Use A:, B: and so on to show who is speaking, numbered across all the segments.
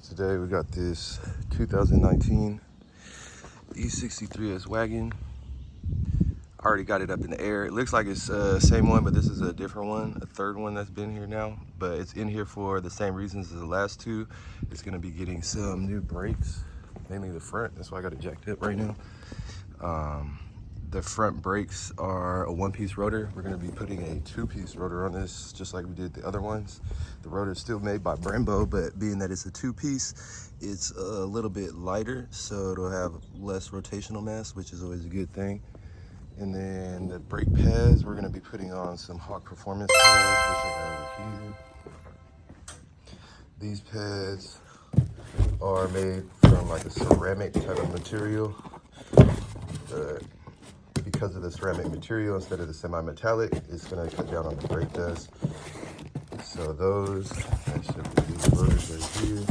A: Today we got this 2019 E63s wagon. I already got it up in the air. It looks like it's the same one, but this is a different one, a third one that's been here now. But it's in here for the same reasons as the last two. It's gonna be getting some new brakes, mainly the front. That's why I got it jacked up right now. The front brakes are a one-piece rotor. We're gonna be putting a two-piece rotor on this, just like we did the other ones. The rotor is still made by Brembo, but being that it's a two-piece, it's a little bit lighter, so it'll have less rotational mass, which is always a good thing. And then the brake pads, we're gonna be putting on some Hawk Performance pads, which are over here. These pads are made from like a ceramic type of material. Because of the ceramic material instead of the semi-metallic, it's going to cut down on the brake dust. So those, actually these rotors right here.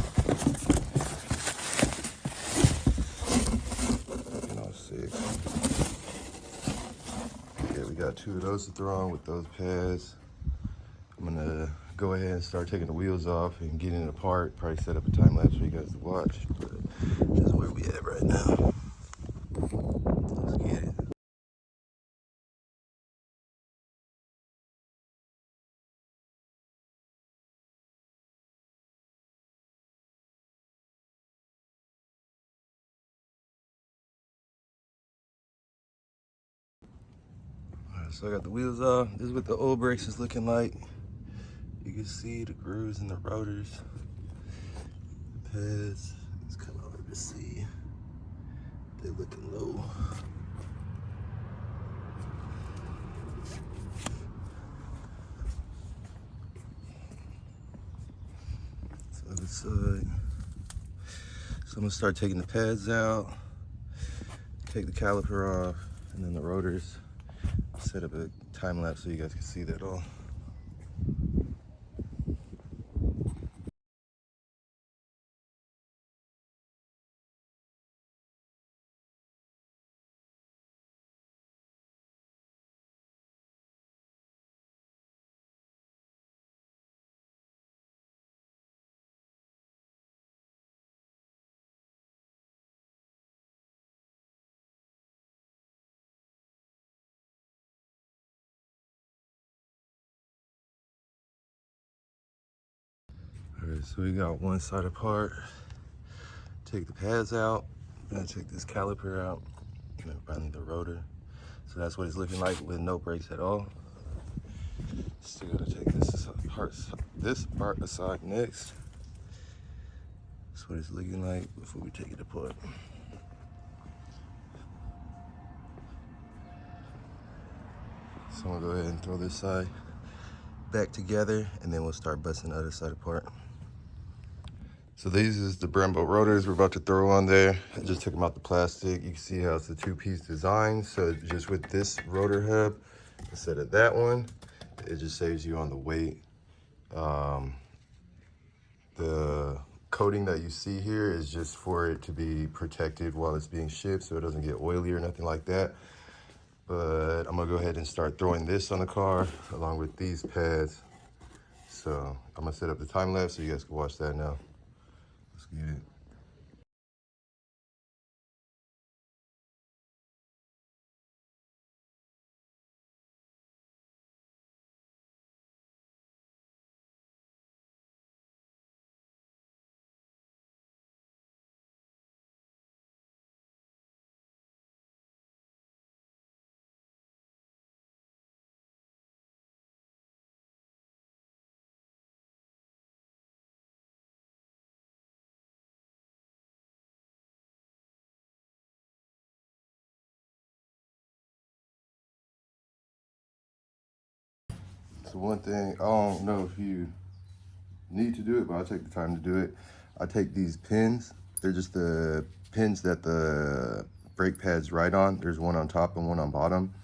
A: And all six. Yeah, we got two of those to throw on with those pads. I'm going to go ahead and start taking the wheels off and getting it apart. Probably set up a time lapse for you guys to watch. But this is where we at right now. Let's get it. So I got the wheels off. This is what the old brakes is looking like. You can see the grooves in the rotors. The pads, let's come over to see. They're looking low. So other side. So I'm gonna start taking the pads out, take the caliper off, and then the rotors. Set up a time lapse so you guys can see that all. All right, so we got one side apart. Take the pads out. I'm gonna take this caliper out, and then finally the rotor. So that's what it's looking like with no brakes at all. Still gotta take this part aside next. That's what it's looking like before we take it apart. So I'm gonna go ahead and throw this side back together, and then we'll start busting the other side apart. So these is the Brembo rotors we're about to throw on there. I just took them out the plastic. You can see how it's a two-piece design. So just with this rotor hub instead of that one, it just saves you on the weight. The coating that you see here is just for it to be protected while it's being shipped, so it doesn't get oily or nothing like that. But I'm gonna go ahead and start throwing this on the car along with these pads. So I'm gonna set up the time lapse so you guys can watch that now. Let's get it. So one thing, I don't know if you need to do it, but I'll take the time to do it. I take these pins. They're just the pins that the brake pads ride on. There's one on top and one on bottom.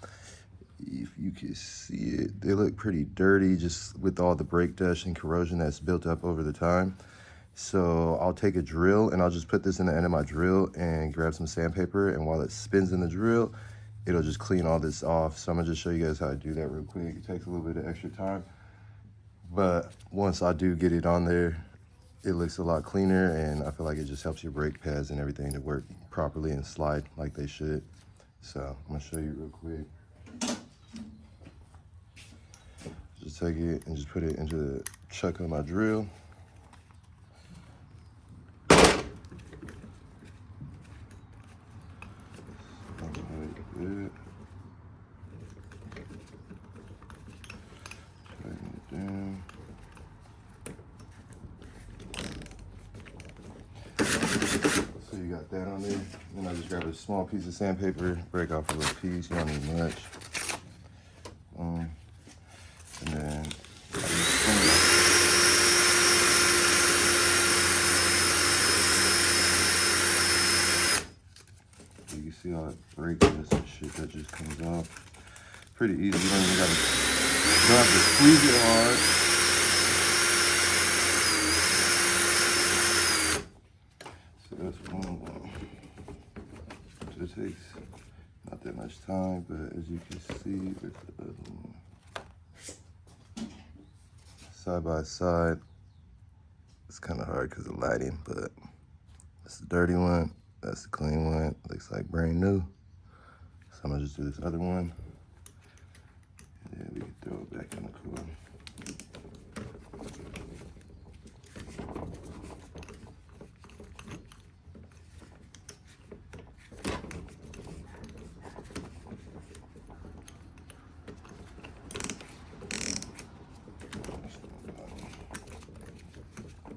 A: If you can see it, they look pretty dirty just with all the brake dust and corrosion that's built up over the time. So I'll take a drill and I'll just put this in the end of my drill and grab some sandpaper, and while it spins in the drill, it'll just clean all this off. So I'm gonna just show you guys how to do that real quick. It takes a little bit of extra time, but once I do get it on there, it looks a lot cleaner, and I feel like it just helps your brake pads and everything to work properly and slide like they should. So I'm gonna show you real quick. Just take it and just put it into the chuck of my drill. So you got that on there. Then I just grab a small piece of sandpaper, break off a little piece. You don't need much. And then you can see all that brake and shit that just comes off. Pretty easy. You don't even don't have to squeeze it hard. So that's one. So it takes not that much time, but as you can see with the other one, side by side, it's kind of hard because of lighting, but that's the dirty one, that's the clean one. Looks like brand new. So I'm gonna just do this other one, and then we can throw it back in the car.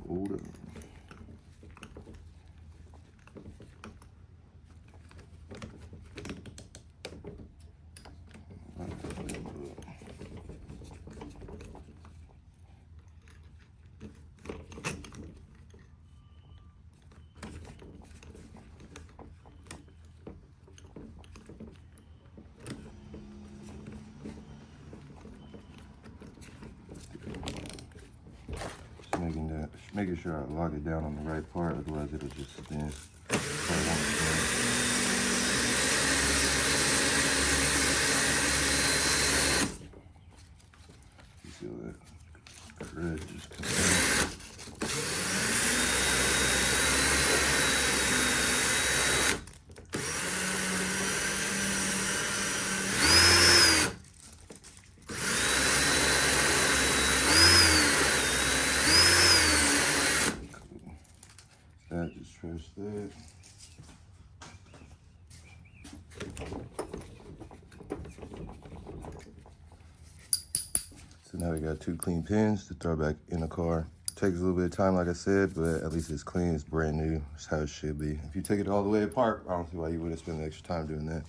A: Hold up. Making sure I lock it down on the right part, otherwise it'll just spin. You see all that red just comes out. Just trash that. So now we got 2 clean pins to throw back in the car. Takes a little bit of time, like I said, but at least it's clean, it's brand new. It's how it should be. If you take it all the way apart, I don't see why you wouldn't spend the extra time doing that.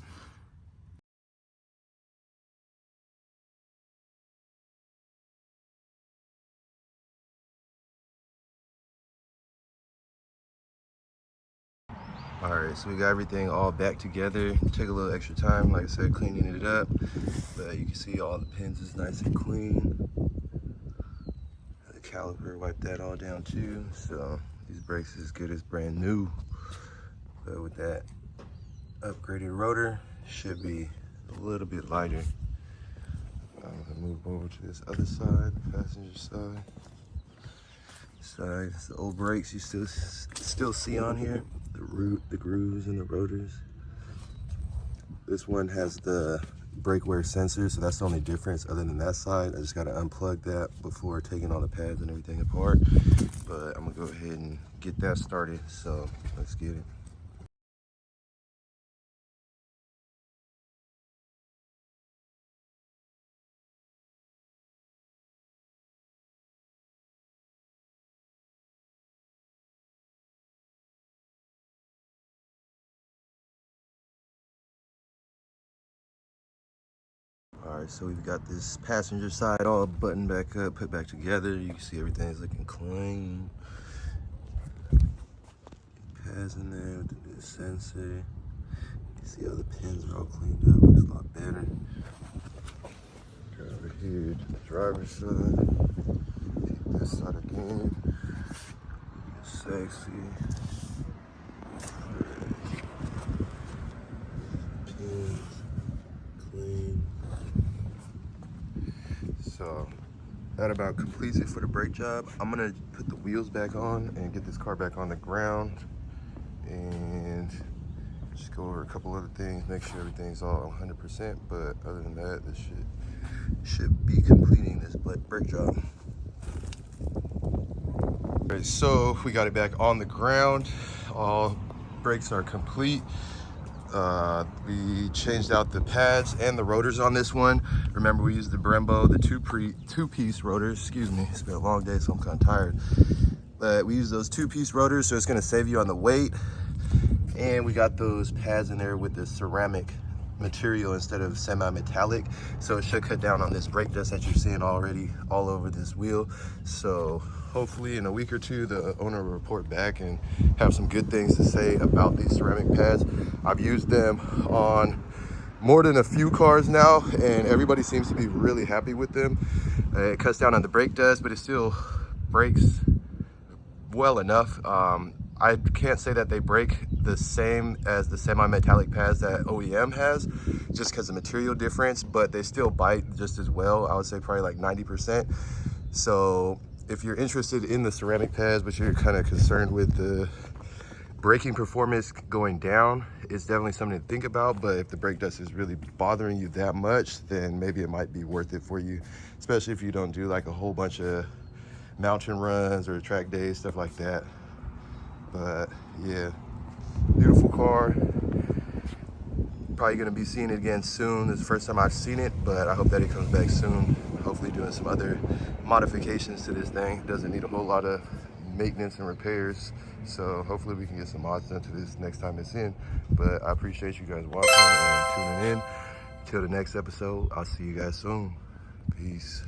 A: All right, so we got everything all back together. Take a little extra time, like I said, cleaning it up. But you can see all the pins is nice and clean. The caliper, wipe that all down too. So these brakes is good as brand new. But with that upgraded rotor, should be a little bit lighter. I'm gonna move over to this other side, passenger side. It's the old brakes you still see on here. The grooves and the rotors. This one has the brake wear sensor, so that's the only difference. Other than that side, I just got to unplug that before taking all the pads and everything apart. But I'm gonna go ahead and get that started, so let's get it. All right, so we've got this passenger side all buttoned back up, put back together. You can see everything is looking clean. Pads in there with the new sensor. You can see all the pins are all cleaned up, looks a lot better. Go over here to the driver's side. Take this side again. Sexy. Pins, clean. So that about completes it for the brake job. I'm gonna put the wheels back on and get this car back on the ground and just go over a couple other things, make sure everything's all 100%. But other than that, this should be completing this brake job. All right, so we got it back on the ground. All brakes are complete. We changed out the pads and the rotors on this one. Remember, we used the Brembo, the two-piece rotors. Excuse me, it's been a long day, so I'm kind of tired. But we use those two-piece rotors, so it's going to save you on the weight. And we got those pads in there with the ceramic material instead of semi-metallic, so it should cut down on this brake dust that you're seeing already all over this wheel. So hopefully in a week or two the owner will report back and have some good things to say about these ceramic pads. I've used them on more than a few cars now, and everybody seems to be really happy with them. It cuts down on the brake dust, but it still brakes well enough. I can't say that they break the same as the semi-metallic pads that OEM has, just because of material difference, but they still bite just as well. I would say probably like 90%. So if you're interested in the ceramic pads, but you're kind of concerned with the braking performance going down, it's definitely something to think about. But if the brake dust is really bothering you that much, then maybe it might be worth it for you, especially if you don't do like a whole bunch of mountain runs or track days, stuff like that. But yeah, beautiful car. Probably gonna be seeing it again soon. This is the first time I've seen it, but I hope that it comes back soon. Hopefully doing some other modifications to this thing. It doesn't need a whole lot of maintenance and repairs. So hopefully we can get some mods done to this next time it's in. But I appreciate you guys watching and tuning in. Till the next episode, I'll see you guys soon. Peace.